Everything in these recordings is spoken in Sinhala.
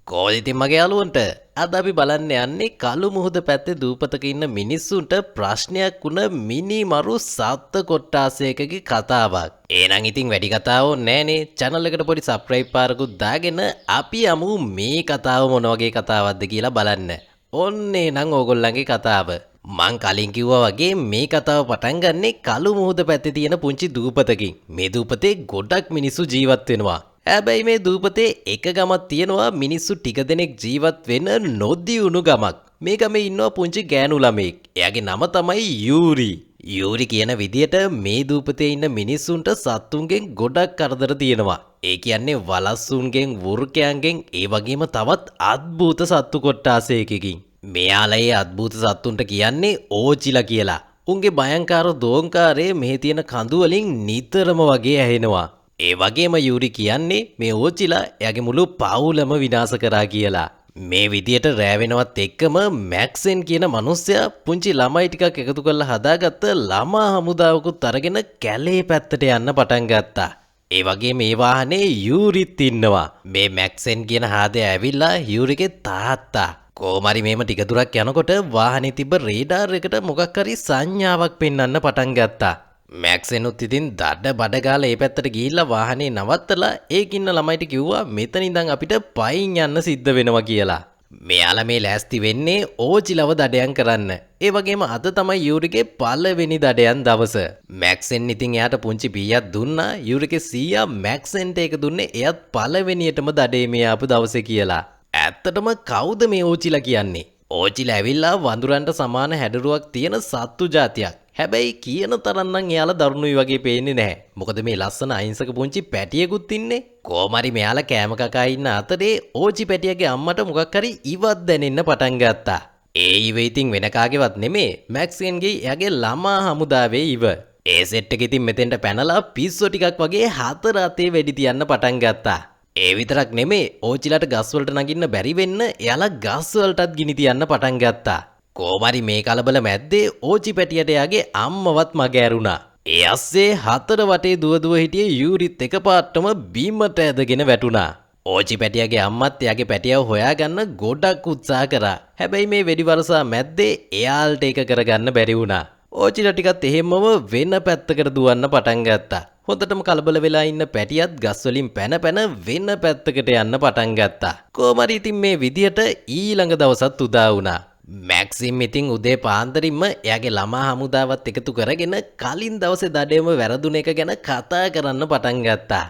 කොහොමද ඉතින් මගේ යාළුවන්ට අද අපි බලන්න යන්නේ කළු මුහුද පැත්තේ දූපතක ඉන්න මිනිස්සුන්ට ප්‍රශ්නයක් වුණ මිනිමරු සත්ත්ව කොට්ටාසයකගේ කතාවක්. එහෙනම් ඉතින් වැඩි කතාවක් නෑනේ. channel එකට පොඩි subscribe පාරකුත් දාගෙන අපි යමු මේ කතාව මොන වගේ කතාවක්ද කියලා බලන්න. ඔන්නේ නම් ඕගොල්ලන්ගේ කතාව. මං කලින් කිව්වා වගේ මේ කතාව පටන් ගන්නේ කළු මුහුද පැත්තේ තියෙන පුංචි දූපතකින්. මේ දූපතේ ගොඩක් මිනිස්සු ජීවත් වෙනවා. හැබැයි මේ දූපතේ එක ගමක් තියෙනවා මිනිස්සු ටික දෙනෙක් ජීවත් වෙන නොදියුණු ගමක්. මේ ගමේ ඉන්නවා පුංචි ගෑනු ළමෙක්. එයාගේ නම තමයි යූරි. යූරි කියන විදියට මේ දූපතේ ඉන්න මිනිස්සුන්ට සත්තුන්ගෙන් ගොඩක් කරදර තියෙනවා. ඒ කියන්නේ වලස්සුන්ගෙන්, වෘකයන්ගෙන්, ඒ වගේම තවත් අద్භූත සත්තු කොට්ටාසයකකින්. මෙයාලා ඒ අద్භූත සත්තුන්ට කියන්නේ ඕචිලා කියලා. උන්ගේ භයංකාර දෝංකාරයේ මෙහි තියෙන කඳු වලින් නිතරම වගේ ඇහෙනවා. ඒ වගේම යූරි කියන්නේ මේ ඕචිලා එයාගේ මුළු පවුලම විනාශ කරා කියලා. මේ විදියට රෑ වෙනවත් එක්කම මැක්සෙන් කියන මිනිස්සයා පුංචි ළමයි ටිකක් එකතු කරලා හදාගත්ත ළමා හමුදාවකුත් අරගෙන කැලේ පැත්තට යන්න පටන් ගත්තා. ඒ වගේම මේ වාහනේ යූරිත් ඉන්නවා. මේ මැක්සෙන් කියන හාදේ ඇවිල්ලා යූරිගේ තාත්තා කොහොමරි මේම ටික දුරක් යනකොට වාහනේ තිබ්බ රේඩාර් එකට මොකක් හරි සංඥාවක් පෙන්වන්න පටන් ගත්තා. මැක්සෙනුත් ඉතින් දඩ බඩ ගාලා ඒ පැත්තට ගිහිල්ලා වාහනේ නවත්තලා ඒකින්න ළමයිට කිව්වා මෙතන ඉඳන් අපිට පයින් යන්න සිද්ධ වෙනවා කියලා. මෙයාලා මේ ලෑස්ති වෙන්නේ ඕචිලව දඩයන් කරන්න. ඒ වගේම අද තමයි යූරිගේ පළවෙනි දඩයන් දවස. මැක්සෙන් ඉතින් එයාට පුංචි පීයක් දුන්නා. යූරිගේ සීයා මැක්සෙන්ට ඒක දුන්නේ එයත් පළවෙනියටම දඩේ මේ ආපු දවසේ කියලා. ඇත්තටම කවුද මේ ඕචිලා කියන්නේ? ඕචිලා ඇවිල්ලා වඳුරන්ට සමාන හැඩරුවක් තියෙන සත්තු జాතියක්. හැබැයි කියන තරම් නම් එයාලා දරුණුයි වගේ පේන්නේ නැහැ. මොකද මේ ලස්සන අහිංසක පුංචි පැටියෙකුත් ඉන්නේ. කොහොමරි මෙයාලා කෑම කකා ඉන්න අතරේ ඕචි පැටියගේ අම්මට මොකක් හරි ඉවත් දැනෙන්න පටන් ගත්තා. ඒ ඉව ඉතින් වෙන කාගේවත් නෙමේ. මැක්සෙන්ගේ එයාගේ ළමා හමුදාවේ ඉව. ඒ සෙට් එක ඉතින් මෙතෙන්ට පැනලා පිස්සෝ ටිකක් වගේ හතර අතේ වෙඩි තියන්න පටන් ගත්තා. ඒ විතරක් නෙමේ ඕචිලාට ගස් වලට නගින්න බැරි වෙන්න එයාලා ගස් වලටත් ගිනි තියන්න පටන් ගත්තා. කොහොමරි මේ කලබල මැද්දේ ඕචි පැටියට යාගේ අම්මවත් මග ඇරුණා. ඒ අස්සේ හතර වටේ දුව හිටියේ යූරිත් එකපාරටම බීමට ඇදගෙන වැටුණා. ඕචි පැටියගේ අම්මත් එයාගේ පැටියව හොයාගන්න ගොඩක් උත්සාහ කරා. හැබැයි මේ වෙඩි වරසා මැද්දේ එයාල්ට ඒක කරගන්න බැරි වුණා. ඕචිලා ටිකත් එහෙමම වෙන පැත්තකට දුවන්න පටන් ගත්තා. හොඳටම කලබල වෙලා ඉන්න පැටියත් ගස් වලින් පැන වෙන පැත්තකට යන්න පටන් ගත්තා. කොහොමරි ඉතින් මේ විදියට ඊළඟ දවසත් උදා වුණා. මැක්සිම් ඉතින් උදේ පාන්දරින්ම එයාගේ ළමා හමුදාවත් එකතු කරගෙන කලින් දවසේ දඩේම වැරදුන එක ගැන කතා කරන්න පටන් ගත්තා.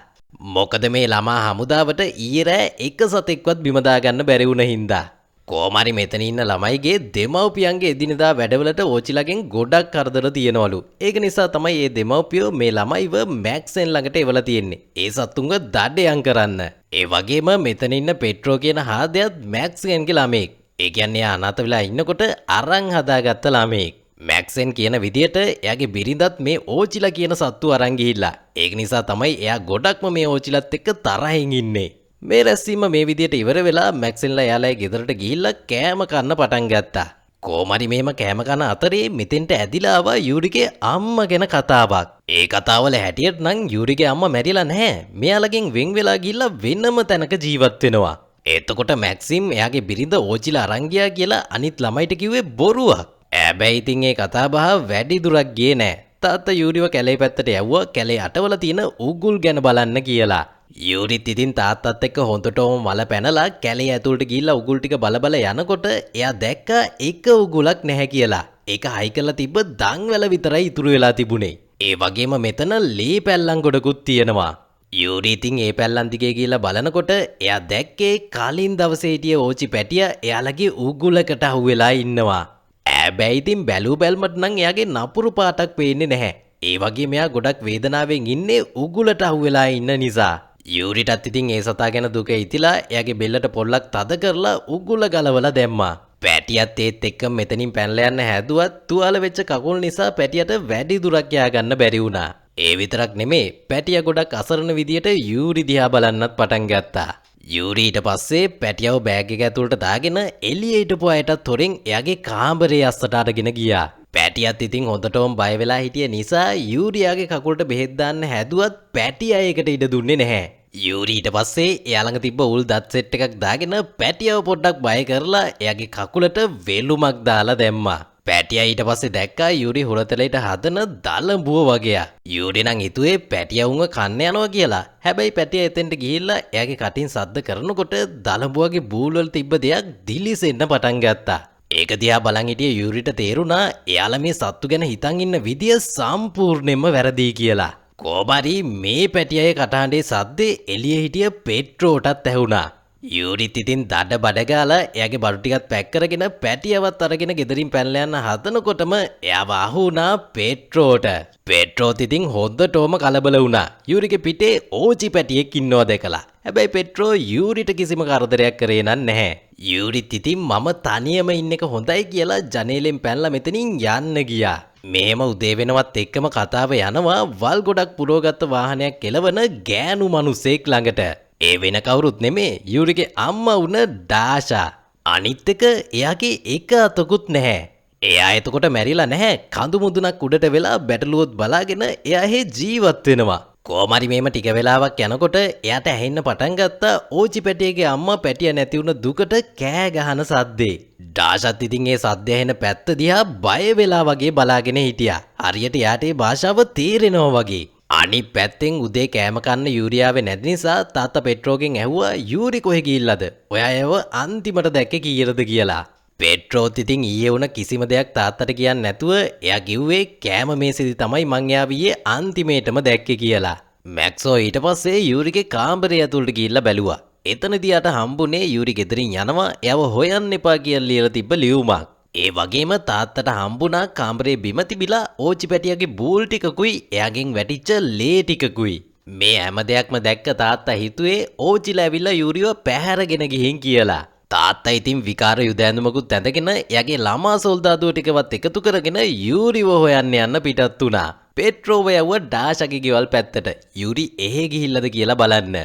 මොකද මේ ළමා හමුදාවට ඊයේ රෑ එක සතෙක්වත් බිම දාගන්න බැරි වුණ හින්දා. කොහොමරි මෙතන ඉන්න ළමයිගේ දෙමව්පියන්ගේ එදිනෙදා වැඩවලට ඕචිලාගෙන් ගොඩක් කරදර තියෙනවලු. ඒක නිසා තමයි මේ දෙමව්පියෝ මේ ළමයිව මැක්සෙන් ළඟට එවලා තියෙන්නේ. ඒ සතුන්ව දඩයන් කරන්න. ඒ වගේම මෙතන ඉන්න පෙට්‍රෝ කියන හාදයත් මැක්සෙන්ගේ ළමෙක්. ඒ කියන්නේ අනාථ වෙලා ඉන්නකොට අරන් හදාගත්ත ළමෙක්. මැක්සෙන් කියන විදියට එයාගේ බිරිඳත් මේ ඕචිලා කියන සත්තු අරන් ගිහිල්ලා. ඒක නිසා තමයි එයා ගොඩක්ම මේ ඕචිලත් එක්ක තරහින් ඉන්නේ. මේ රැස්වීම මේ විදියට ඉවර වෙලා මැක්සෙන්ලා එයාලගේ ගෙදරට ගිහිල්ලා කෑම කන්න පටන් ගත්තා. කොහොමරි මේම කෑම කන අතරේ මෙතෙන්ට ඇදිලා ආවා යූරිගේ අම්මා ගැන කතාවක්. ඒ කතාවල හැටියට නම් යූරිගේ අම්මා මැරිලා නැහැ. මෙයාලගෙන් වෙන් වෙලා ගිහිල්ලා වෙනම තැනක ජීවත් වෙනවා. එතකොට මැක්සිම් එයාගේ බිරිඳ ඕචිලා අරන් ගියා කියලා අනිත් ළමයිට කිව්වේ බොරුවක්. හැබැයි ඉතින් ඒ කතා බහ වැඩි දුරක් ගියේ නෑ. තාත්තා යූරිව කැලේ පැත්තට යවුවා කැලේ අටවල තියෙන උගුල් ගැන බලන්න කියලා. යූරිත් ඉතින් තාත්තත් එක්ක හොඳටම මල පැනලා කැලේ ඇතුළට ගිහිල්ලා උගුල් ටික බල යනකොට එයා දැක්කා එක උගුලක් නැහැ කියලා. ඒක හයි කරලා තිබ්බ දන්වැල විතරයි ඉතුරු වෙලා තිබුණේ. ඒ වගේම මෙතන ලී පැල්ලම් ගොඩකුත් තියෙනවා. යූරි ඉතින් ඒ පැල්ලන් දිගේ ගිහිල්ලා බලනකොට එයා දැක්කේ කලින් දවසේ හිටිය ඕචි පැටිය එයාලගේ උගුලකට අහුවෙලා ඉන්නවා. හැබැයි ඉතින් බැලූ බැල්මට නම් එයාගේ නපුරු පාටක් පේන්නේ නැහැ. ඒ වගේම එයා ගොඩක් වේදනාවෙන් ඉන්නේ උගුලට අහුවෙලා ඉන්න නිසා. යූරිටත් ඉතින් ඒ සතා ගැන දුක හිතිලා එයාගේ බෙල්ලට පොල්ලක් තද කරලා උගුල ගලවලා දැම්මා. පැටියත් ඒත් එක්ක මෙතනින් පැනලා යන්න හැදුවත් තුවාල වෙච්ච කකුල් නිසා පැටියට වැඩි දුරක් යා ගන්න බැරි වුණා. ඒ විතරක් නෙමේ පැටියා ගොඩක් අසරණ විදියට යූරි දිහා බලන්නත් පටන් ගත්තා. යූරි ඊට පස්සේ පැටියව බෑග් එක ඇතුළට දාගෙන එළියේ හිටපු අයටත් හොරෙන් එයාගේ කාමරේ අස්සට අරගෙන ගියා. පැටියත් ඉතින් හොඳටම බය වෙලා හිටිය නිසා යූරියාගේ කකුලට බෙහෙත් දාන්න හැදුවත් පැටියා ඒකට ඉඩ දුන්නේ නැහැ. යූරි ඊට පස්සේ එයා ළඟ තිබ්බ උල් දත් සෙට් එකක් දාගෙන පැටියව පොඩ්ඩක් බය කරලා එයාගේ කකුලට වෙලුමක් දාලා දැම්මා. පැටියා ඊට පස්සේ දැක්කා යූරි හුරතලයට හදන දලඹුව වගේයා. යූරි නම් හිතුවේ පැටියා උන්ව කන්න යනවා කියලා. හැබැයි පැටියා එතෙන්ට ගිහිල්ලා එයාගේ කටින් සද්ද කරනකොට දලඹුවගේ බූල් වල තිබ්බ දෙයක් දිලිසෙන්න පටන් ගත්තා. ඒක දිහා බලන් හිටිය යූරිට තේරුණා එයාලා මේ සත්තු ගැන හිතන් ඉන්න විදිය සම්පූර්ණයෙන්ම වැරදි කියලා. කොහොමරි මේ පැටියගේ කටහඬේ සද්දේ එළියේ හිටිය පෙට්‍රෝටත් ඇහුණා. යූරිත් ඉතින් දඩ බඩ ගාලා එයාගේ බඩු ටිකත් පැක් කරගෙන පැටියවත් අරගෙන ගෙදරින් පැනලා යන්න හදනකොටම එයාව අහු වුණා පෙට්‍රෝට. පෙට්‍රෝත් ඉතින් හොද්දටම කලබල වුණා. යූරිගේ පිටේ ඕචි පැටියෙක් ඉන්නවා දැකලා. හැබැයි පෙට්‍රෝ යූරිට කිසිම කරදරයක් කරේ නැහැ. යූරිත් ඉතින් මම තනියම ඉන්න එක හොඳයි කියලා ජනේලෙන් පැනලා මෙතනින් යන්න ගියා. මේම උදේ වෙනවත් එක්කම කතාව යනවා වල් ගොඩක් පුරවගත්ත වාහනයක් කෙලවන ගෑනු මිනිසෙක් ළඟට. ඒ වෙන කවුරුත් නෙමේ යූරිගේ අම්මා වුණ ඩාෂා. අනිත් එක එයාගේ එක අතකුත් නැහැ. එයා එතකොට මැරිලා නැහැ. කඳු මුදුනක් උඩට වෙලා බැටළුවොත් බලාගෙන එයා එහෙ ජීවත් වෙනවා. කොහොමරි මේම ටික වෙලාවක් යනකොට එයාට ඇහෙන්න පටන් ගත්තා ඕචි පැටියගේ අම්මා පැටිය නැති වුණ දුකට කෑ ගහන සද්දේ. ඩාෂාත් ඉතින් ඒ සද්ද ඇහෙන පැත්ත දිහා බය වෙලා වගේ බලාගෙන හිටියා. හරියට එයාට ඒ භාෂාව තේරෙනවා වගේ. අනිත් පැත්තෙන් උදේ කෑම කන්න යූරියාවේ නැති නිසා තාත්තා පෙට්‍රෝගෙන් ඇහුවා යූරි කොහෙ ගිහිල්ලාද? ඔයා ඒව අන්තිමට දැක්කේ කීයටද කියලා. පෙට්‍රෝත් ඉතින් ඊයේ වුණ කිසිම දෙයක් තාත්තට කියන්නේ නැතුව එයා කිව්වේ කෑම මේසෙදි තමයි මං එයාව ඊයේ අන්තිමේටම දැක්කේ කියලා. මැක්සෝ ඊට පස්සේ යූරිගේ කාමරය ඇතුළට ගිහිල්ලා බැලුවා. එතනදී යට හම්බුනේ යූරි ගෙදරින් යනවා එයාව හොයන්න එපා කියලා ලියලා තිබ්බ ලියුමක්. ඒ වගේම තාත්තට හම්බුණා කාමරේ බිම තිබිලා ඕචි පැටියගේ බූල් ටිකකුයි එයාගෙන් වැටිච්ච ලේ ටිකකුයි. මේ හැම දෙයක්ම දැක්ක තාත්තා හිතුවේ ඕචිලා ඇවිල්ලා යූරිව පැහැරගෙන ගිහින් කියලා. තාත්තා ඉතින් විකාර යුද ඇඳුමකුත් ඇඳගෙන එයාගේ ළමා සොල්දාදුව ටිකවත් එකතු කරගෙන යූරිව හොයන්න යන්න පිටත් වුණා. පෙට්‍රෝව යවුව ඩාෂාගේ ගෙවල් පැත්තට. යූරි එහෙ ගිහිල්ලාද කියලා බලන්න.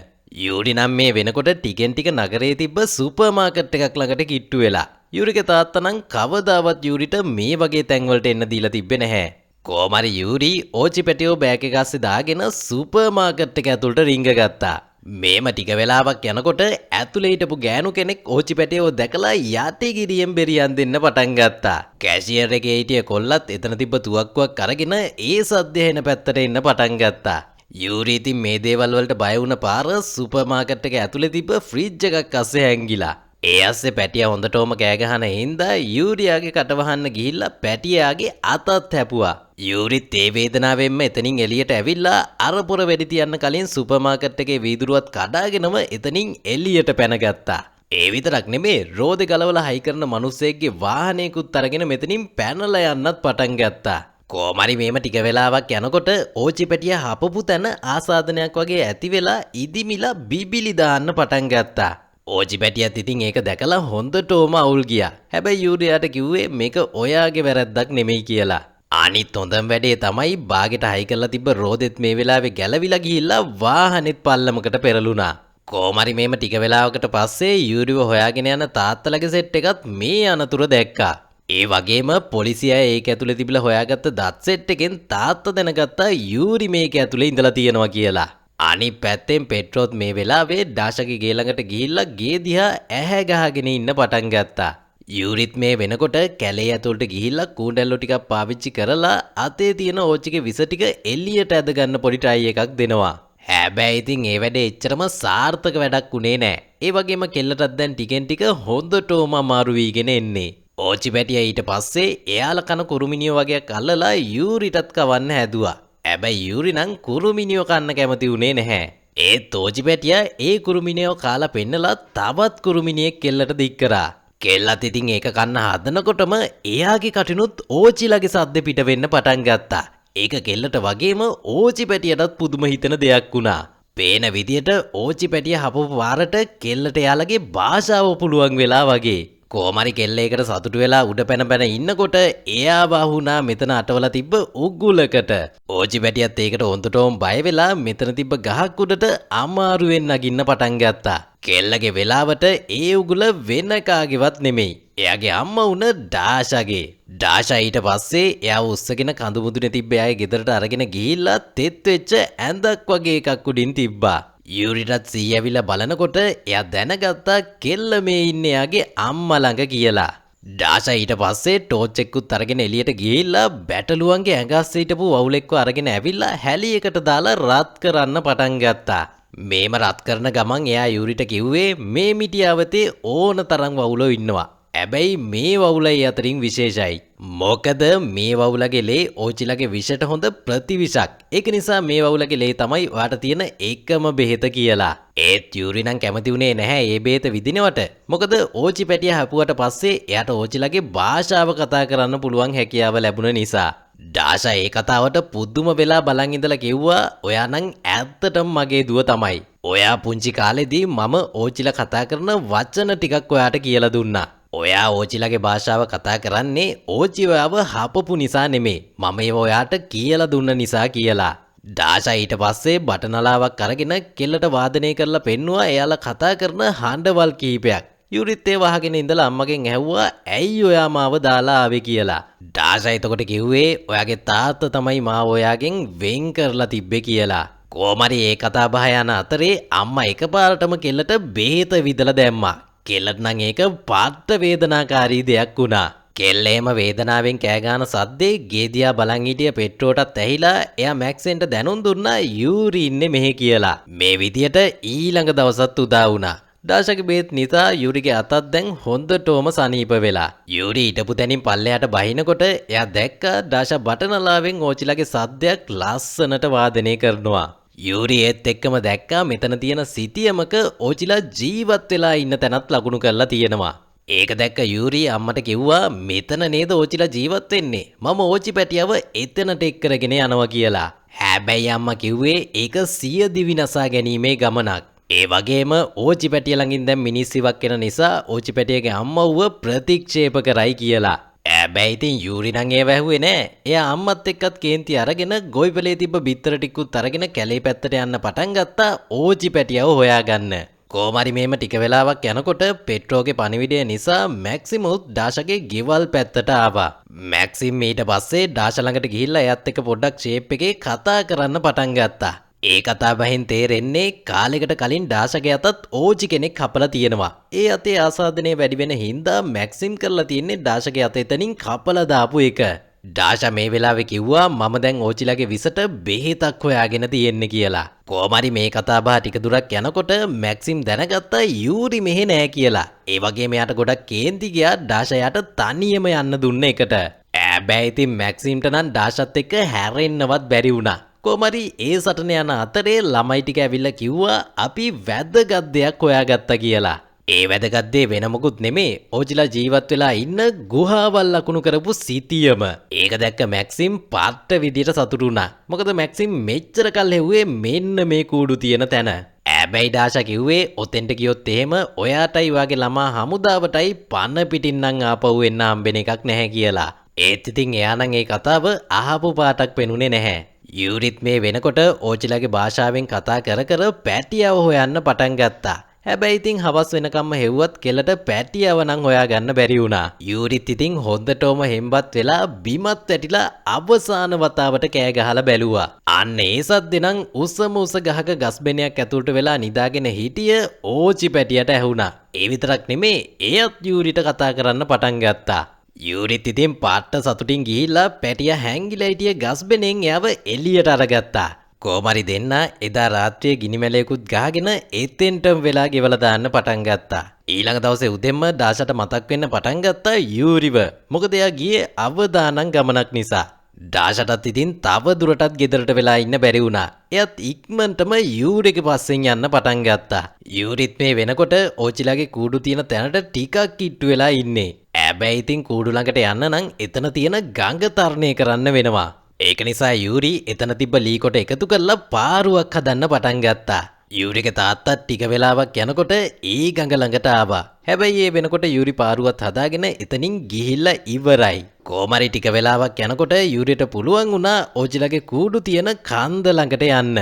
යූරි නම් මේ වෙනකොට ටිකෙන් ටික නගරේ තිබ්බ සුපර් මාකට් එකක් ළඟට කිට්ටු වෙලා. යූරිගේ තාත්තා නම් කවදාවත් යූරිට මේ වගේ තැන්වලට එන්න දීලා තිබ්බේ නැහැ. කොහොමරි යූරි ඕචි පැටියෝ බෑග් එක අස්සේ දාගෙන සුපර් මාකට් එක ඇතුළට රිංග ගත්තා. මේම ටික වෙලාවක් යනකොට ඇතුලේ හිටපු ගෑනු කෙනෙක් ඕචි පැටියව දැකලා යටි ගිරියෙන් බෙරියන් දෙන්න පටන් ගත්තා. කැෂියර් එකේ හිටිය කොල්ලත් එතන තිබ්බ තුවක්කුවක් අරගෙන ඒ සද්ද එන පැත්තට එන්න පටන් ගත්තා. යූරි ඉතින් මේ දේවල් වලට බය වුණ පාර සුපර් මාකට් එක ඇතුලේ තිබ්බ ෆ්‍රිජ් එකක් අස්සේ හැංගිලා. ඒ අස්සේ පැටියා හොඳටම කෑ ගහන හින්දා යූරියාගේ කට වහන්න ගිහිල්ලා පැටියාගේ අතත් හැපුවා. යූරිත් ඒ වේදනාවෙන්ම එතනින් එළියට ඇවිල්ලා අර පොර වෙඩි තියන්න කලින් සුපර් මාකට් එකේ වීදුරුවත් කඩාගෙනම එතනින් එළියට පැනගත්තා. ඒ විතරක් නෙමේ රෝදේ ගලවලා හයි කරන මිනිස්සෙක්ගේ වාහනයකුත් අරගෙන මෙතනින් පැනලා යන්නත් පටන් ගත්තා. කොහොමරි මේම ටික වෙලාවක් යනකොට ඕචි පැටියා හපපු තැන ආසාදනයක් වගේ ඇති වෙලා ඉදිමිලා බිබිලි දාන්න පටන් ගත්තා. ඕචි පැටියත් ඉතින් ඒක දැකලා හොඳටම අවුල් ගියා. හැබැයි යූරියාට කිව්වේ මේක ඔයාගේ වැරද්දක් නෙමෙයි කියලා. අනිත් හොඳම වැඩේ තමයි බාගෙට හයි කරලා තිබ්බ රෝදෙත් මේ වෙලාවේ ගැලවිලා ගිහිල්ලා වාහනෙත් පල්ලමකට පෙරළුණා. කොහොමරි මේම ටික වෙලාවකට පස්සේ යූරිව හොයාගෙන යන තාත්තලගේ සෙට් එකත් මේ අනතුර දැක්කා. ඒ වගේම පොලිසිය ඒක ඇතුලේ තිබිලා හොයාගත්ත දත් සෙට් එකෙන් තාත්තා දැනගත්තා යූරි මේක ඇතුලේ ඉඳලා තියෙනවා කියලා. අනිත් පැත්තෙන් පෙට්‍රෝත් මේ වෙලාවේ ඩාෂාගේ ගේ ළඟට ගිහිල්ලා ගේ දිහා ඇහැ ගහගෙන ඉන්න පටන් ගත්තා. යූරිත් මේ වෙනකොට කැලේ ඇතුළට ගිහිල්ලා කූඩැල්ලෝ ටිකක් පාවිච්චි කරලා අතේ තියෙන ඕචිගේ විස ටික එළියට ඇද ගන්න පොඩි ට්‍රයි එකක් දෙනවා. හැබැයි ඉතින් ඒ වැඩේ එච්චරම සාර්ථක වැඩක් උනේ නෑ. ඒ වගේම කෙල්ලටත් දැන් ටිකෙන් ටික හොඳටම අමාරු වීගෙන එන්නේ. ඕචි පැටියා ඊට පස්සේ එයාලා කන කුරුමිනියෝ වගේක් අල්ලලා යූරිටත් කවන්න හැදුවා. හැබැයි යූරි නම් කුරුමිනියෝ කන්න කැමති උනේ නැහැ. ඒත් ඕචි පැටියා ඒ කුරුමිනියෝ කාලා පෙන්නලා තවත් කුරුමිනියෙක් කෙල්ලට දික් කරා. කෙල්ලත් ඉතින් ඒක කන්න හදනකොටම එයාගේ කටිනුත් ඕචිලගේ සද්ද පිට වෙන්න පටන් ගත්තා. ඒක කෙල්ලට වගේම ඕචි පැටියටත් පුදුම හිතෙන දෙයක් වුණා. පේන විදියට ඕචි පැටිය හපපු වාරට කෙල්ලට එයාලගේ භාෂාව පුළුවන් වෙලා වගේ. කොහොමරි කෙල්ල ඒකට සතුටු වෙලා උඩ පැන පැන ඉන්නකොට එයා වහුණා මෙතන අටවලා තිබ්බ උගුලකට. ඕචි පැටියත් ඒකට හොඳටම බය වෙලා මෙතන තිබ්බ ගහක් උඩට අමාරුවෙන් නගින්න පටන් ගත්තා. කෙල්ලගේ වෙලාවට ඒ උගුල වෙන කාගේවත් නෙමෙයි. එයාගේ අම්මා වුණ ඩාෂාගේ. ඩාෂා ඊට පස්සේ එයා උස්සගෙන කඳු මුදුනේ තිබ්බ එයාගේ ගෙදරට අරගෙන ගිහිල්ලා තෙත් වෙච්ච ඇඳක් වගේ එකක් උඩින් තිබ්බා. යූරිටත් සී ඇවිල්ලා බලනකොට එයා දැනගත්තා කෙල්ල මේ ඉන්නේ එයාගේ අම්මා ළඟ කියලා. ඩාෂා ඊට පස්සේ ටෝච් එකකුත් අරගෙන එළියට ගිහිල්ලා බැටළුවන්ගේ ඇඟස් හිටපු වවුලෙක්ව අරගෙන ඇවිල්ලා හැලියකට දාලා රත් කරන්න පටන් ගත්තා. මේම රත් කරන ගමන් එයා යූරිට කිව්වේ මේ මිටියාවතේ ඕන තරම් වවුලෝ ඉන්නවා. හැබැයි මේ වවුලයි අතරින් විශේෂයි. මොකද මේ වවුලගේ ලේ ඕචිලගේ විෂට හොඳ ප්‍රතිවිෂක්. ඒක නිසා මේ වවුලගේ ලේ තමයි ඔයාට තියෙන එකම බෙහෙත කියලා. ඒත් යූරි නම් කැමති වුණේ නැහැ මේ බෙහෙත විදිනවට. මොකද ඕචි පැටියා හැපුවට පස්සේ එයාට ඕචිලගේ භාෂාව කතා කරන්න පුළුවන් හැකියාව ලැබුණ නිසා. ඩාෂා ඒ කතාවට පුදුම වෙලා බලන් ඉඳලා කිව්වා ඔයා නම් ඇත්තටම මගේ දුව තමයි. ඔයා පුංචි කාලෙදී මම ඕචිලා කතා කරන වචන ටිකක් ඔයාට කියලා දුන්නා. ඔයා ඕචිලගේ භාෂාව කතා කරන්නේ ඕචි ඔයාව හපපු නිසා නෙමේ. මම ඒව ඔයාට කියලා දුන්න නිසා කියලා. ඩාෂා ඊට පස්සේ බටනලාවක් අරගෙන කෙල්ලට වාදනය කරලා පෙන්නුවා එයාලා කතා කරන හඬවල් කීපයක්. යූරිත් ඒ වහගෙන ඉඳලා අම්මගෙන් ඇහුවා ඇයි ඔයා මාව දාලා ආවේ කියලා. ඩාෂා එතකොට කිව්වේ ඔයාගේ තාත්තා තමයි මාව ඔයාගෙන් වෙන් කරලා තිබ්බේ කියලා. කොහමරි ඒ කතා බහ යන අතරේ අම්මා එකපාරටම කෙල්ලට බෙහෙත විදලා දැම්මා. කෙල්ලට නම් ඒක පාට වේදනාකාරී දෙයක් වුණා. කෙල්ලේම වේදනාවෙන් කෑගාන සද්දේ ගේදියා බලන් හිටිය පෙට්‍රෝටත් ඇහිලා එයා මැක්සෙන්ට දැනුම් දුන්නා යූරි ඉන්නේ මෙහෙ කියලා. මේ විදියට ඊළඟ දවසත් උදා වුණා. ඩාෂාගේ බේත් නිසා යූරිගේ අතත් දැන් හොඳටම සනීප වෙලා. යූරි හිටපු තැනින් පල්ලෙහාට බහිනකොට එයා දැක්කා ඩාෂා බටනලාවෙන් ඕචිලගේ සද්දයක් ලස්සනට වාදනය කරනවා. යූරි ඒත් එක්කම දැක්කා මෙතන තියෙන සිටියමක ඕචිලා ජීවත් වෙලා ඉන්න තැනත් ලකුණු කරලා තියෙනවා. ඒක දැක්ක යූරි අම්මට කිව්වා මෙතන නේද ඕචිලා ජීවත් වෙන්නේ. මම ඕචි පැටියව එතනට එක් කරගෙන යනවා කියලා. හැබැයි අම්මා කිව්වේ ඒක සිය දිවි නසා ගැනීමේ ගමනක්. ඒ වගේම ඕචි පැටිය ළඟින් දැන් මිනිස්සුවක් එන නිසා ඕචි පැටියගේ අම්මව්ව ප්‍රතික්ෂේප කරයි කියලා. හැබැයි ඉතින් යූරි නම් ඒව ඇහුවේ නෑ. එයා අම්මත් එක්කත් කේන්ති අරගෙන ගොවිපලේ තිබ්බ බිත්තර ටිකුත් අරගෙන කැලේ පැත්තට යන්න පටන් ගත්තා ඕචි පැටියව හොයාගන්න. කොහමරි මේම ටික වෙලාවක් යනකොට පෙට්‍රෝගේ පණිවිඩය නිසා මැක්සිමුත් ඩාෂාගේ ගෙවල් පැත්තට ආවා. මැක්සිම් ඊට පස්සේ ඩාෂා ළඟට ගිහිල්ලා එයාත් එක්ක පොඩ්ඩක් ෂේප් එකේ කතා කරන්න පටන් ගත්තා. ඒ කතා බහින් තේරෙන්නේ කාලෙකට කලින් ඩාෂාගේ අතත් ඕචි කෙනෙක් කපලා තියෙනවා. ඒ අතේ ආසාදනය වැඩි වෙන හින්දා මැක්සිම් කරලා තියෙන්නේ ඩාෂාගේ අත එතනින් කපලා දාපු එක. ඩාෂා මේ වෙලාවේ කිව්වා මම දැන් ඕචිලාගේ විසට බෙහෙතක් හොයාගෙන තියෙන්නේ කියලා. කොහමරි මේ කතා බහ ටික දුරක් යනකොට මැක්සිම් දැනගත්තා යූරි මෙහෙ නෑ කියලා. ඒ වගේම යාට ගොඩක් කේන්ති ගියා ඩාෂා යාට තනියම යන්න දුන්න එකට. හැබැයි ඉතින් මැක්සිම්ට නම් ඩාෂාත් එක්ක හැරෙන්නවත් බැරි වුණා. කොහමරි ඒ සටන යන අතරේ ළමයි ටික ඇවිල්ලා කිව්වා අපි වැදගත් දෙයක් හොයාගත්තා කියලා. ඒ වැදගත් දේ වෙන මොකුත් නෙමේ ඕචිලා ජීවත් වෙලා ඉන්න ගුහාවල් ලකුණු කරපු සිටියම. ඒක දැක්ක මැක්සිම් පාට විදියට සතුටු වුණා. මොකද මැක්සිම් මෙච්චර කල් හෙව්වේ මෙන්න මේ කූඩු තියෙන තැන. හැබැයි ඩාෂා කිව්වේ ඔතෙන්ට ගියොත් එහෙම ඔයාටයි වාගේ ළමා හමුදාවටයි පන පිටින් නම් ආපහු එන්න හම්බෙන එකක් නැහැ කියලා. ඒත් ඉතින් එයා නම් ඒ කතාව අහපු පාටක් පෙනුනේ නැහැ. යූරිත් මේ වෙනකොට ඕචිලාගේ භාෂාවෙන් කතා කර කර පැටියව හොයන්න පටන් ගත්තා. හැබැයි ඉතින් හවස් වෙනකම්ම හෙව්වත් කෙල්ලට පැටියව නම් හොයාගන්න බැරි වුණා. යූරිත් ඉතින් හොඳටම හෙම්බත් වෙලා බිමත් වැටිලා අවසාන වතාවට කෑ ගහලා බැලුවා. අන්න ඒ සද්දේ නම් උසම උස ගහක ගස්බෙනයක් ඇතුළට වෙලා නිදාගෙන හිටිය ඕචි පැටියට ඇහුණා. ඒ විතරක් නෙමේ එයත් යූරිට කතා කරන්න පටන් ගත්තා. යූරිත් ඉතින් පාට සතුටින් ගිහිල්ලා පැටිය හැංගිලා හිටිය ගස්බෙනෙන් එයාව එළියට අරගත්තා. කොහමරි දෙන්න එදා රාත්‍රියේ ගිනිමැලයකුත් ගහගෙන එතෙන්ටම වෙලා ගෙවලා දාන්න පටන් ගත්තා. ඊළඟ දවසේ උදෙන්ම ඩාෂාට මතක් වෙන්න පටන් ගත්තා යූරිව. මොකද එයා ගියේ අවදානම් ගමනක් නිසා. ඩාෂාටත් ඉතින් තව දුරටත් ගෙදරට වෙලා ඉන්න බැරි වුණා. එයත් ඉක්මනටම යූරිගේ පස්සෙන් යන්න පටන් ගත්තා. යූරිත් මේ වෙනකොට ඕචිලාගේ කූඩු තියෙන තැනට ටිකක් කිට්ටු වෙලා ඉන්නේ. හැබැයි ඉතින් කූඩු ළඟට යන්න නම් එතන තියෙන ගඟ තරණය කරන්න වෙනවා. ඒක නිසා යූරි එතන තිබ්බ ලී කොට එකතු කරලා පාරුවක් හදන්න පටන් ගත්තා. යූරිගේ තාත්තා ටික වෙලාවක් යනකොට ඒ ගඟ ළඟට ආවා. හැබැයි ඒ වෙනකොට යූරි පාරුවත් හදාගෙන එතනින් ගිහිල්ලා ඉවරයි. කොහමරි ටික වෙලාවක් යනකොට යූරියට පුළුවන් වුණා ඕචිලාගේ කූඩු තියෙන කන්ද ළඟට යන්න.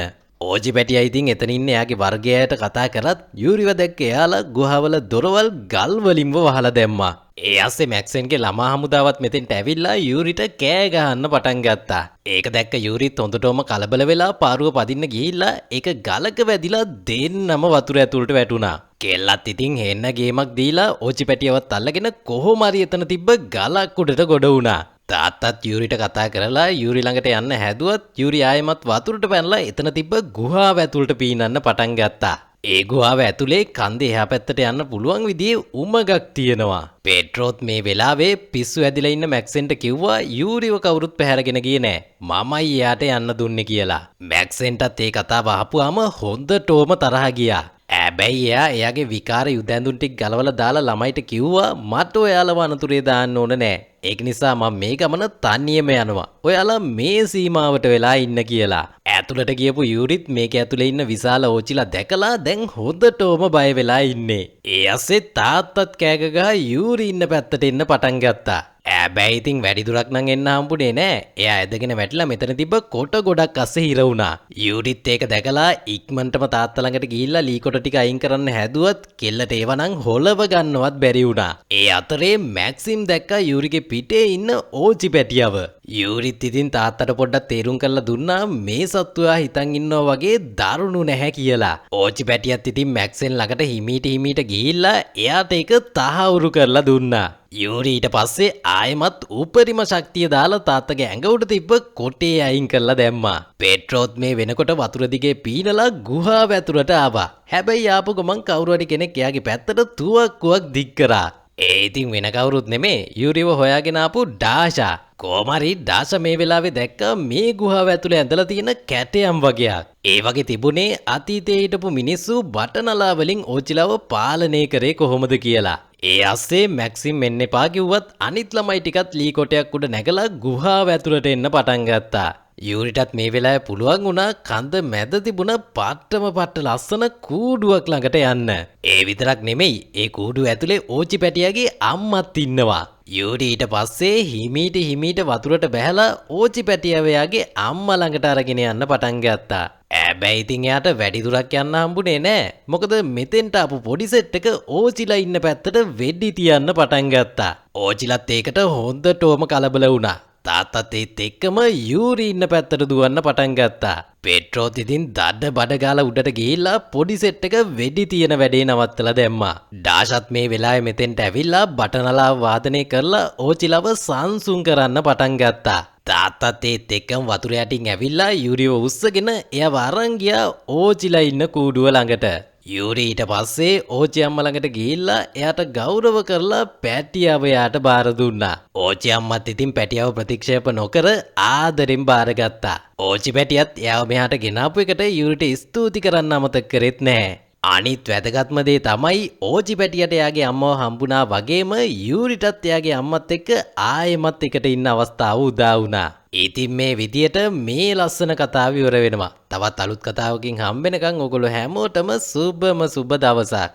ඕචි පැටියා ඉතින් එතන ඉන්න එයාගේ වර්ගයට කතා කරත් යූරිව දැක්ක එයාලා ගුහාවල දොරවල් ගල් වලින්ම වහලා දැම්මා. ඒ අස්සේ මැක්සන්ගේ ළමා හමුදාවත් මෙතෙන්ට ඇවිල්ලා යූරිට කෑ ගහන්න පටන් ගත්තා. ඒක දැක්ක යූරිත් හොඳටම කලබල වෙලා පාරුව පදින්න ගිහිල්ලා ඒක ගලක වැදිලා දෙන්නම වතුර ඇතුළට වැටුණා. කෙල්ලත් ඉතින් හෙන්න ගේමක් දීලා ඕචි පැටියවත් අල්ලගෙන කොහොම හරි එතන තිබ්බ ගලක් උඩට ගොඩ වුණා. තාත්තත් යූරිට කතා කරලා යූරි ළඟට යන්න හැදුවත් යූරි ආයෙමත් වතුරට පැනලා එතන තිබ්බ ගුහාව ඇතුළට පීනන්න පටන් ගත්තා. ඒ ගුහාව ඇතුලේ කන්දේ එහා පැත්තට යන්න පුළුවන් විදිහේ උමගක් තියෙනවා. පෙට්‍රෝත් මේ වෙලාවේ පිස්සු ඇදිලා ඉන්න මැක්සෙන්ට කිව්වා යූරිව කවුරුත් පැහැරගෙන ගියේ නෑ. මමයි එයාට යන්න දුන්නේ කියලා. මැක්සෙන්ටත් ඒ කතාව අහපුවාම හොඳටම තරහ ගියා. හැබැයි එයාගේ විකාර යුද ඇඳුම් ටික ගලවලා දාලා ළමයිට කිව්වා මට ඔයාලව අනතුරේ දාන්න ඕන නෑ. ඒක නිසා මම මේ ගමන තනියම යනවා. ඔයාලා මේ සීමාවට වෙලා ඉන්න කියලා. ඇතුළට ගියපු යූරිත් මේක ඇතුලේ ඉන්න විශාල ඕචිලා දැකලා දැන් හොඳටම බය වෙලා ඉන්නේ. ඒ අස්සේ තාත්තත් කෑග ගහ යූරි ඉන්න පැත්තට එන්න පටන් ගත්තා. හැබැයි ඉතින් වැඩි දුරක් නම් එන්න හම්බුනේ නෑ. එයා ඇදගෙන වැටිලා මෙතන තිබ්බ කොට ගොඩක් අස්සේ හිර වුණා. යූරිත් ඒක දැකලා ඉක්මනටම තාත්තා ළඟට ගිහිල්ලා ලී කොට ටික අයින් කරන්න හැදුවත් කෙල්ලට ඒව නම් හොලව ගන්නවත් බැරි වුණා. ඒ අතරේ මැක්සිම් දැක්කා යූරිගේ පිටේ ඉන්න ඕචි පැටියව. යූරිත් ඉතින් තාත්තට පොඩ්ඩක් තේරුම් කරලා දුන්නා මේ සත්තුවා හිතන් ඉන්නවා වගේ දරුණු නැහැ කියලා. ඕචි පැටියත් ඉතින් මැක්සෙන් ළඟට හිමීට ගිහිල්ලා එයාට ඒක තහවුරු කරලා දුන්නා. යූරි ඊට පස්සේ ආයෙමත් උපරිම ශක්තිය දාලා තාත්තගේ ඇඟ උඩ තිබ්බ කොටේ අයින් කරලා දැම්මා. පෙට්‍රෝත් මේ වෙනකොට වතුර දිගේ පීනලා ගුහාව ඇතුළට ආවා. හැබැයි ආපු ගමන් කවුරු හරි කෙනෙක් එයාගේ පැත්තට තුවක්කුවක් දික් කරා. ඒ ඉතින් වෙන කවුරුත් නෙමේ යූරිව හොයාගෙන ආපු ඩාෂා. කොහමරි ඩාෂා මේ වෙලාවේ දැක්ක මේ ගුහාව ඇතුලේ ඇඳලා තියෙන කැටයම් වගේක්. ඒ වගේ තිබුණේ අතීතයේ හිටපු මිනිස්සු බටනලා වලින් ඕචිලාව පාලනය කරේ කොහොමද කියලා. ඒ අස්සේ මැක්සිම් මෙන්න එපා කිව්වත් අනිත් ළමයි ටිකත් ලී කොටයක් උඩ නැගලා ගුහාව ඇතුලට එන්න පටන් ගත්තා. යූරිටත් මේ වෙලාවේ පුළුවන් වුණා කන්ද මැද තිබුණ පාට්ටම පට්ට ලස්සන කූඩුවක් ළඟට යන්න. ඒ විතරක් නෙමෙයි ඒ කූඩුව ඇතුලේ ඕචි පැටියාගේ අම්මත් ඉන්නවා. යූරි ඊට පස්සේ හිමීට වතුරට බැහැලා ඕචි පැටියාවයාගේ අම්මා ළඟට අරගෙන යන්න පටන් ගත්තා. හැබැයි ඉතින් එයාට වැඩි දුරක් යන්න හම්බුනේ නෑ. මොකද මෙතෙන්ට ආපු පොඩි සෙට් එක ඕචිලා ඉන්න පැත්තට වෙඩි තියන්න පටන් ගත්තා. ඕචිලත් ඒකට හොඳටම කලබල වුණා. තාත්තත් ඒත් එක්කම යූරි ඉන්න පැත්තට දුවන්න පටන් ගත්තා. පෙට්‍රෝත් ඉතින් දඩ බඩ ගාලා උඩට ගිහිල්ලා පොඩි සෙට් එක වෙඩි තියෙන වැඩේ නවත්තලා දැම්මා. ඩාෂත් මේ වෙලාවේ මෙතෙන්ට ඇවිල්ලා බටනලා වාදනය කරලා ඕචිලව සංසුන් කරන්න පටන් ගත්තා. තාත්තත් ඒත් එක්කම වතුර යටින් ඇවිල්ලා යූරිව උස්සගෙන එයාව අරන් ගියා ඕචිලා ඉන්න කූඩුව ළඟට. යූරි ඊට පස්සේ ඕචි අම්මා ළඟට ගිහිල්ලා එයාට ගෞරව කරලා පැටියව එයාට බාර දුන්නා. ඕචි අම්මත් ඉතින් පැටියව ප්‍රතික්ෂේප නොකර ආදරෙන් බාරගත්තා. ඕචි පැටියත් එයාව මෙහාට ගෙනාපු එකට යූරිට ස්තුති කරන්න අමතක කරෙත් නැහැ. අනිත් වැදගත්ම දේ තමයි ඕචි පැටියට එයාගේ අම්මව හම්බුණා වගේම යූරිටත් එයාගේ අම්මත් එක්ක ආයෙමත් එකට ඉන්න අවස්ථාව උදා වුණා. ඉතින් මේ විදියට මේ ලස්සන කතාව ඉවර වෙනවා. තවත් අලුත් කතාවකින් හම්බෙනකන් ඔයගොල්ලෝ හැමෝටම සුබම සුබ දවසක්.